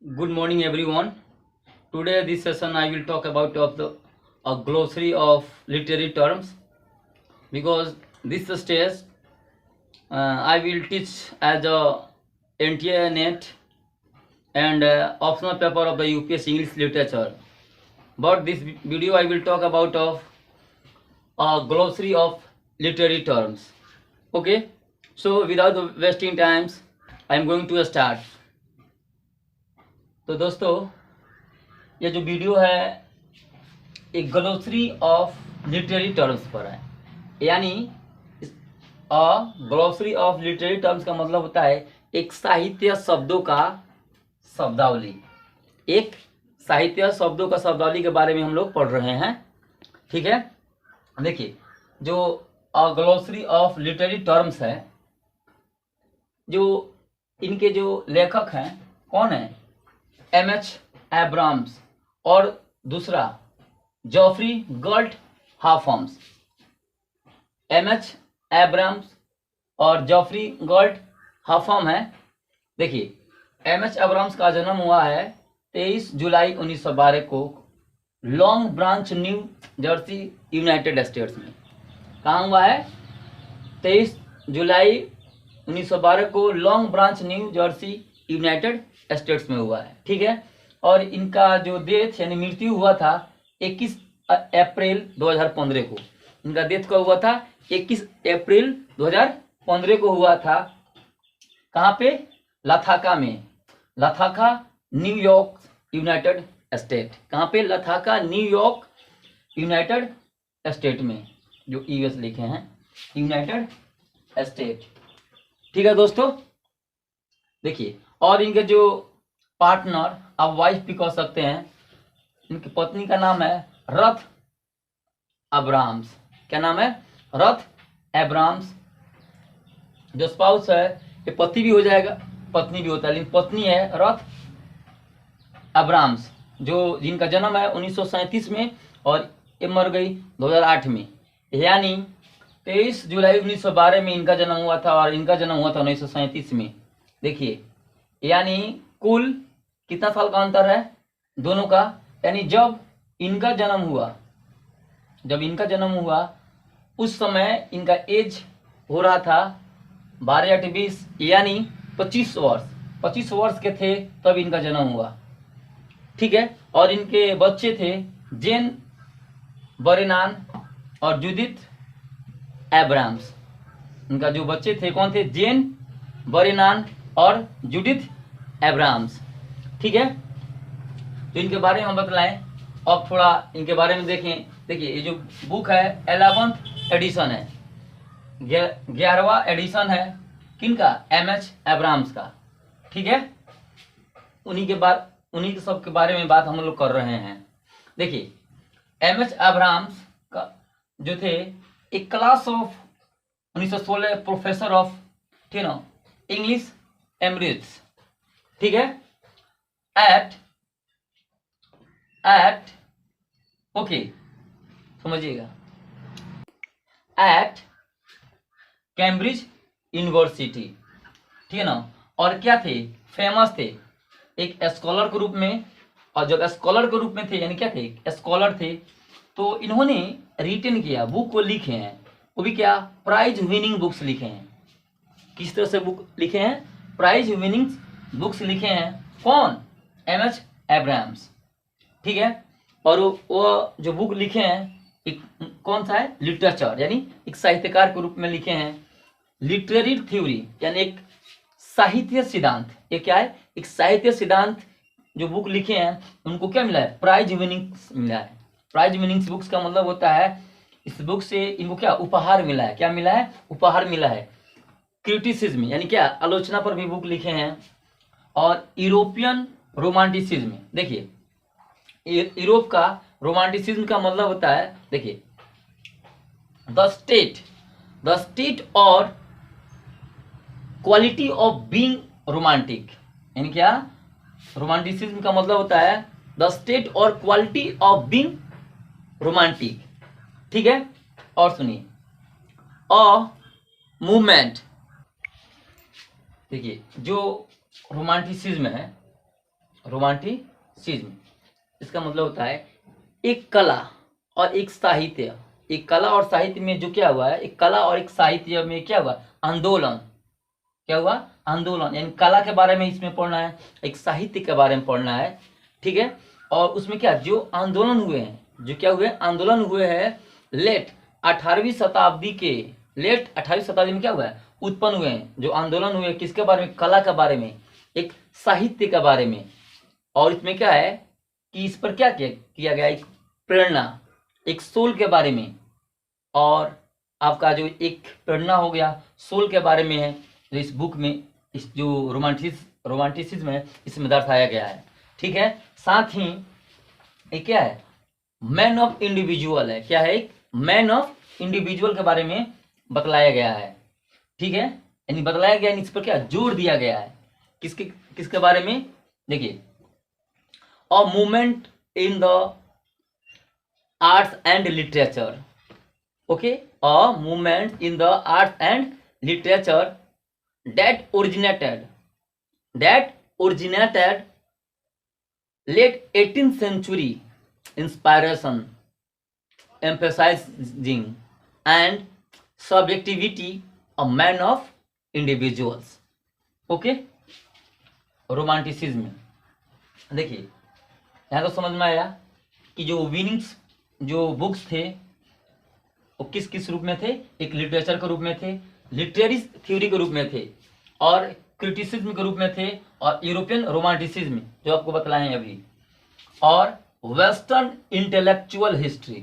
Good morning, everyone. Today, this session I will talk about a glossary of literary terms because this stage I will teach as a NTA NET and optional paper of the UPS English Literature. But this video I will talk about of a glossary of literary terms. Okay, so without wasting times, I am going to start. तो दोस्तों ये जो video है एक glossary of literary terms पर है, यानी glossary of literary terms का मतलब होता है एक साहित्य शब्दों का शब्दावली। एक साहित्य शब्दों का शब्दावली के बारे में हम लोग पढ़ रहे हैं। ठीक है, देखिए जो ग्लोसरी ऑफ लिटरेरी टर्म्स है, जो इनके जो लेखक हैं कौन है, एमएच एब्राम्स और दूसरा जॉफ्री गर्ट हाफम्स। एमएच एब्राम्स और जॉफ्री गर्ट हाफम है। देखिए एमएच एब्राम्स का जन्म हुआ है 23 जुलाई 1912 को long branch new Jersey United states में। कहाँ हुआ है? 23 जुलाई 1912 को long branch new Jersey United states में हुआ है। ठीक है, और इनका जो डेथ यानी मृत्यु हुआ था 21 अप्रैल 2015 को। इनका डेथ कब हुआ था? 21 अप्रैल 2015 को हुआ था। कहाँ पे? लथाका में। लथाका न्यूयॉर्क यूनाइटेड स्टेट। कहाँ पे? लथाका न्यूयॉर्क यूनाइटेड स्टेट में, जो यूएस लिखे हैं यूनाइटेड स्टेट। ठीक है दोस्तों, देखिए और इनके जो पार्टनर, आप वाइफ भी कह सकते हैं, इनकी पत्नी का नाम है रथ अब्राम्स। क्या नाम है? रथ एब्राम्स। जो स्पाउस है ये पति भी हो जाएगा, पत्नी भी होता है, लेकिन पत्नी है रथ अब्राम्स, जो जिनका जन्म है 1937 में और ये मर गई 2008 में। यानी 23 जुलाई 1912 में इनका जन्म हुआ था और इनका जन्म हुआ था 1937 में। देखिए यानी कुल कितना साल का अंतर है दोनों का? यानी जब इनका जन्म हुआ उस समय इनका एज हो रहा था 12-20 यानी 25 वर्ष के थे तब इनका जन्म हुआ। ठीक है, और इनके बच्चे थे जेन बरेनान और जूडिथ एब्राम्स। इनका जो बच्चे थे कौन थे? जेन बरेनान और जूडिथ एब्राम्स। ठीक है, तो इनके बारे में हम बतलाएं। अब थोड़ा इनके बारे में देखें। देखिए ये जो बुक है 11th एडिशन है, 11वां एडिशन है। किनका? एमएच एब्राम्स का। ठीक है, उन्हीं के सब के बारे में बात हम लोग कर रहे हैं। देखिए एमएच एब्राम्स का जो थे एक class of 1916 professor of English emeritus. ठीक है, एट ओके समझिएगा, एट कैम्ब्रिज यूनिवर्सिटी। ठीक है ना। और क्या थे? फेमस थे एक स्कॉलर के रूप में। और जब स्कॉलर के रूप में थे यानी क्या थे? स्कॉलर थे। तो इन्होंने रिटन किया, बुक को लिखे हैं, वो भी क्या? प्राइज विनिंग बुक्स लिखे हैं। किस तरह से बुक लिखे हैं? प्राइज विनिंग बुक्स लिखे हैं। कौन? M H Abrams. ठीक है, और वो जो बुक लिखे हैं एक कौन सा है? लिटरेचर, यानी एक साहित्यकार के रूप में लिखे हैं। लिटरेरी थ्योरी यानी एक साहित्य सिद्धांत। ये क्या है? एक साहित्य सिद्धांत जो बुक लिखे हैं उनको क्या मिला है? प्राइज विनिंग्स मिला है। प्राइज विनिंग्स बुक्स का मतलब होता है इस बुक से इनको क्या उपहार मिला है? क्या मिला है? उपहार मिला है। क्रिटिसिज्म यानी क्या? आलोचना पर भी बुक लिखे हैं। और यूरोपियन रोमांटिसिज्म, देखिए यूरोप का रोमांटिसिज्म का मतलब होता है, देखिए द स्टेट और क्वालिटी ऑफ बीइंग रोमांटिक। यानी क्या? रोमांटिसिज्म का मतलब होता है द स्टेट और क्वालिटी ऑफ बीइंग रोमांटिक। ठीक है, और सुनिए अ मूवमेंट। देखिए जो रोमांटिसिज्म है रोमांटिसिज्म, इसका मतलब होता है एक कला और एक साहित्य, एक कला और साहित्य में जो क्या हुआ है, एक कला और एक साहित्य में क्या हुआ, आंदोलन, क्या हुआ, आंदोलन, यानी कला के बारे में इसमें पढ़ना है, एक साहित्य के बारे में पढ़ना है, ठीक है। और उसमें क्या जो आंदोलन हुए हैं, जो क्या हुए आंदोलन हुए हैं लेट 18वीं शताब्दी के, लेट 18वीं शताब्दी में क्या हुआ है, उत्पन्न हुए हैं, जो आंदोलन हुए किसके बारे में, कला के बारे में, एक साहित्य के बारे में। और इसमें क्या है कि इस पर क्या किया गया, एक प्रेरणा, एक सोल के बारे में, और आपका जो एक प्रेरणा हो गया सोल के बारे में है, जो इस बुक में, इस जो रोमांटिसिज्म है इसमें दर्शाया गया है, ठीक है। साथ ही एक क्या है, मैन ऑफ इंडिविजुअल है, क्या है, एक मैन ऑफ इंडिविजुअल के बारे में बतलाया गया है, ठीक है, यानी बतलाया गया, इस पर क्या जोर दिया गया है, किसके किसके बारे में, देखिए, a movement in the arts and literature, okay, a movement in the arts and literature that originated late 18th century, inspiration, emphasizing and subjectivity a man of individuals, okay. Romanticism, देखिए यहाँ तो समझ में आया कि जो विनिंग्स जो books थे वो किस किस रूप में थे, एक लिटरेचर के रूप में थे, लिटरेरी थ्योरी के रूप में थे, और क्रिटिसिज्म के रूप में थे, और यूरोपियन रोमांटिसिज्म जो आपको बतलाए हैं अभी, और वेस्टर्न इंटेलेक्चुअल हिस्ट्री,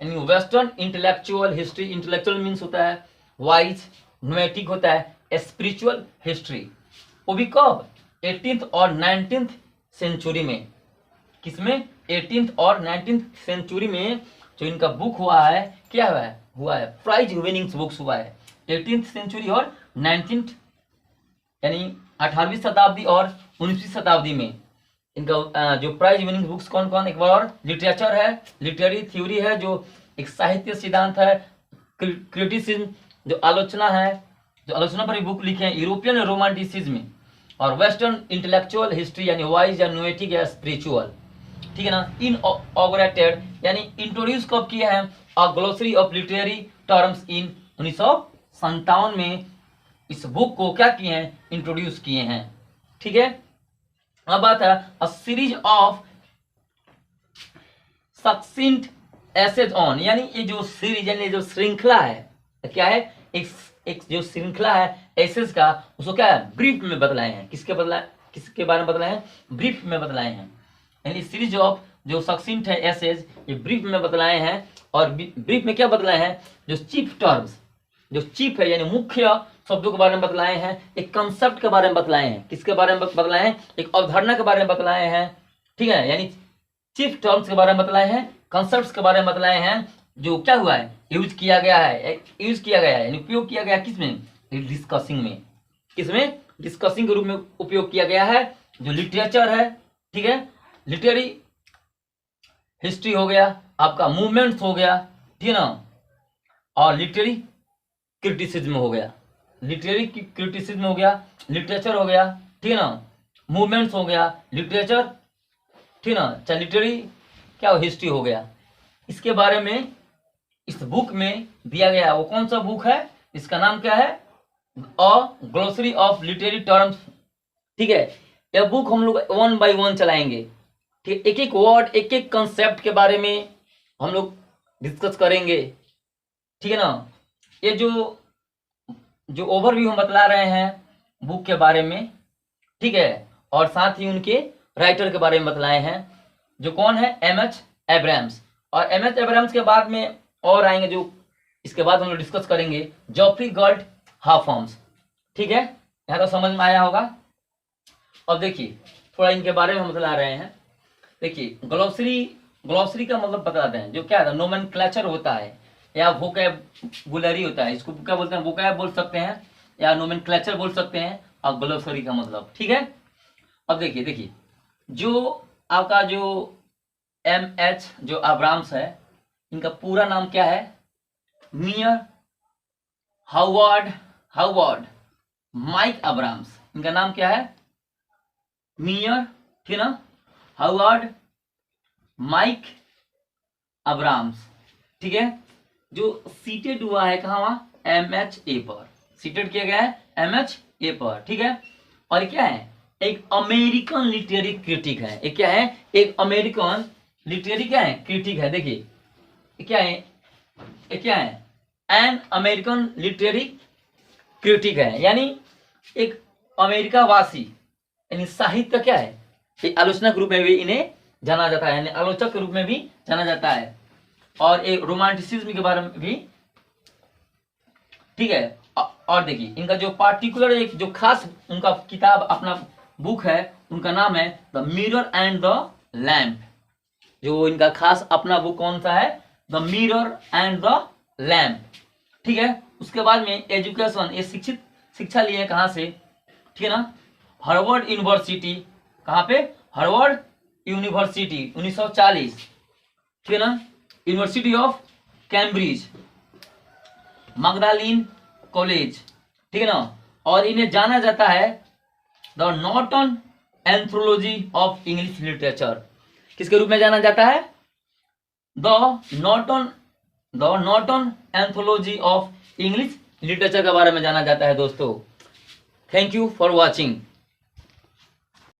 यानी western intellectual history, intellectual means होता है वाइज, नोएटिक होता है स्पिरिचुअल हिस्ट्री, वो भी कब, 18th और 19th सेंचुरी में, किसमें, 18th और 19th सेंचुरी में जो इनका बुक हुआ है, क्या हुआ है प्राइज विनिंग्स बुक्स हुआ है, 18th सेंचुरी और 19th, यानी 18वीं शताब्दी और 19वीं शताब्दी में इनका जो प्राइज विनिंग बुक्स कौन कौन, एक बार और, लिटरेचर है, लिटरेरी थ्योरी है जो एक साहित्य सिद्धांत है, क्रिटिसिज्म जो आलोचना है, जो आलोचना पर बुक लिखे हैं, यूरोपियन रोमांटिसिज्म, और वेस्टर्न इंटेलेक्चुअल हिस्ट्री यानी वाइज या नोएटिक या स्पिरिचुअल, ठीक है ना। इनऑगरेटेड यानी इंट्रोड्यूस कब किया है, a glossary of literary terms in 1957 में इस बुक को क्या किए हैं, इंट्रोड्यूस किए हैं, ठीक है। अब बात है a series of succinct essays on, यानी ये जो सीरीज यानी जो श्रृंखला है, क्या है, एक जो श्रृंखला है एसेज का, उसको क्या है ब्रीफ में बतलाए हैं, किसके बारे में बतलाए हैं, ब्रीफ में बतलाए हैं, यानी सीरीज ऑफ जो सक्सेंट है एसेज, ये ब्रीफ में बतलाए हैं। और ब्रीफ में क्या बतलाए हैं, जो चीफ टर्म्स, जो चीफ है यानी मुख्य शब्दों के बारे में बतलाए हैं, एक कंसेप्ट के बारे में बतलाए हैं, किसके बारे में बतलाए हैं, एक अवधारणा के बारे में बतलाए हैं, ठीक है, यानी चीफ टर्म्स के बारे में बतलाए हैं, कंसेप्ट्स के बारे में बतलाए हैं, जो क्या हुआ है, यूज किया गया है, यानी उपयोग किया गया किसमें, डिस्कसिंग में, किसमें, डिस्कसिंग के रूप में उपयोग किया गया है, जो लिटरेचर है, ठीक है, लिटरेरी हिस्ट्री हो गया, आपका मूवमेंट्स हो गया, ठीक है ना, और लिटरेरी क्रिटिसिज्म हो गया, लिटरेरी क्रिटिसिज्म हो गया, लिटरेचर हो गया, ठीक है ना, मूवमेंट्स हो गया, लिटरेचर, ठीक है ना, चाहे लिटरेरी क्या हो, हिस्ट्री हो गया। इसके बारे में इस बुक में दिया गया है, वो कौन सा बुक है, इसका नाम क्या है, a glossary of literary terms, ठीक है। यह बुक हम लोग 1 by 1 चलाएंगे, ठीक, एक एक वर्ड, एक एक कंसेप्ट के बारे में हम लोग डिस्कस करेंगे, ठीक है ना। ये जो ओवरव्यू हम बतला रहे हैं बुक के बारे में, ठीक है, और साथ ही उनके राइटर के बारे में बतलाए हैं, जो कौन है, M.H. एब्राम्स, और M.H. एब्राम्स के बाद में और आएंगे, जो इसके बाद हम लोग डिस्कस करेंगे जॉफ्री गर्ट हाफम्स, ठीक है, यहाँ तो समझ में आया होगा। अब देखिए थोड़ा इनके बारे में हम बतला रहे हैं, देखिए ग्लोसरी का मतलब बताते हैं, जो क्या है, नोमेनक्लेचर होता है या वोकैबुलरी होता है, इसको क्या बोलते हैं, वोकैब बोल सकते हैं या नोमेनक्लेचर बोल सकते हैं, और ग्लोसरी का मतलब, ठीक है। अब देखिए जो आपका जो M.H. जो अब्राम्स है, इनका पूरा नाम क्या है, मियर हावर्ड माइक अब्राम्स, इनका नाम क्या है, मियर, ठीक है ना, हावर्ड, माइक, अब्राम्स, ठीक है। जो सीटेड हुआ है कहाँ, वहाँ MHA पर सीटेड किया गया है, MHA पर, ठीक है। और ये क्या है, एक अमेरिकन लिटरेरी क्रिटिक है। ये क्या है, एक अमेरिकन लिटरेरी क्या है, क्रिटिक है। देखिए ये क्या है, ये क्या है, एन अमेरिकन लिटरेरी क्रिटिक है, यानी एक अमेरिका वासी, यानी साहित्य क्या है, एक आलोचना के रूप में भी इन्हें जाना जाता है, यानी आलोचक के रूप में भी जाना जाता है। और एक रोमांटिसिज्म के बारे में भी, ठीक है। और देखिए इनका जो पार्टिकुलर एक जो खास उनका किताब, अपना बुक है, उनका नाम है the mirror and the lamp. जो इनका खास अपना बुक कौन सा है, the mirror and the lamp, ठीक है। उसके बाद में एजुकेशन, ये शिक्षा लिए है कहाँ से, ठीक है ना, हार्वर्ड यूनिवर्सिटी, कहाँ पे, हार्वर्ड यूनिवर्सिटी 1940, ठीक है ना, University of Cambridge, Magdalene College, ठीक है ना। और इन्हें जाना जाता है the Norton anthology of English literature, किसके रूप में जाना जाता है, the Norton anthology of English literature के बारे में जाना जाता है दोस्तों। Thank you for watching.